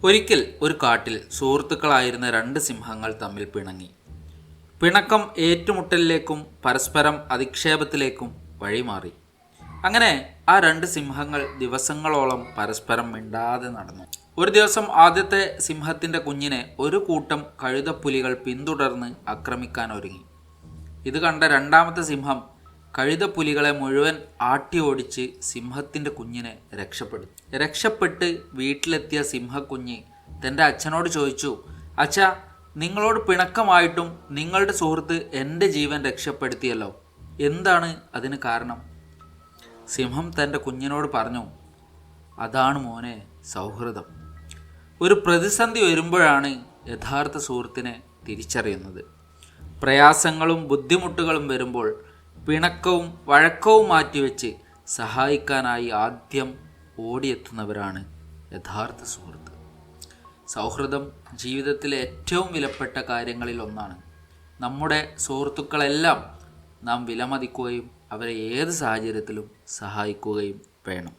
ഒരിക്കൽ ഒരു കാട്ടിൽ സുഹൃത്തുക്കളായിരുന്ന രണ്ട് സിംഹങ്ങൾ തമ്മിൽ പിണങ്ങി. പിണക്കം ഏറ്റുമുട്ടലിലേക്കും പരസ്പരം അധിക്ഷേപത്തിലേക്കും വഴിമാറി. അങ്ങനെ ആ രണ്ട് സിംഹങ്ങൾ ദിവസങ്ങളോളം പരസ്പരം മിണ്ടാതെ നടന്നു. ഒരു ദിവസം ആദ്യത്തെ സിംഹത്തിൻ്റെ കുഞ്ഞിനെ ഒരു കൂട്ടം കഴുതപ്പുലികൾ പിന്തുടർന്ന് ആക്രമിക്കാൻ ഒരുങ്ങി. ഇത് കണ്ട രണ്ടാമത്തെ സിംഹം കഴുതപ്പുലികളെ മുഴുവൻ ആട്ടി ഓടിച്ച് സിംഹത്തിൻ്റെ കുഞ്ഞിനെ രക്ഷപ്പെട്ട് വീട്ടിലെത്തിയ സിംഹക്കുഞ്ഞ് തൻ്റെ അച്ഛനോട് ചോദിച്ചു, അച്ഛാ, നിങ്ങളോട് പിണക്കമായിട്ടും നിങ്ങളുടെ സുഹൃത്ത് എൻ്റെ ജീവൻ രക്ഷപ്പെടുത്തിയല്ലോ, എന്താണ് അതിന് കാരണം? സിംഹം തൻ്റെ കുഞ്ഞിനോട് പറഞ്ഞു, അതാണ് മോനെ സൗഹൃദം. ഒരു പ്രതിസന്ധി വരുമ്പോഴാണ് യഥാർത്ഥ സുഹൃത്തിനെ തിരിച്ചറിയുന്നത്. പ്രയാസങ്ങളും ബുദ്ധിമുട്ടുകളും വരുമ്പോൾ പിണക്കവും വഴക്കവും മാറ്റിവെച്ച് സഹായിക്കാനായി ആദ്യം ഓടിയെത്തുന്നവരാണ് യഥാർത്ഥ സുഹൃത്ത്. സൗഹൃദം ജീവിതത്തിലെ ഏറ്റവും വിലപ്പെട്ട കാര്യങ്ങളിൽ ഒന്നാണ്. നമ്മുടെ സുഹൃത്തുക്കളെല്ലാം നാം വിലമതിക്കുകയും അവരെ ഏത് സാഹചര്യത്തിലും സഹായിക്കുകയും വേണം.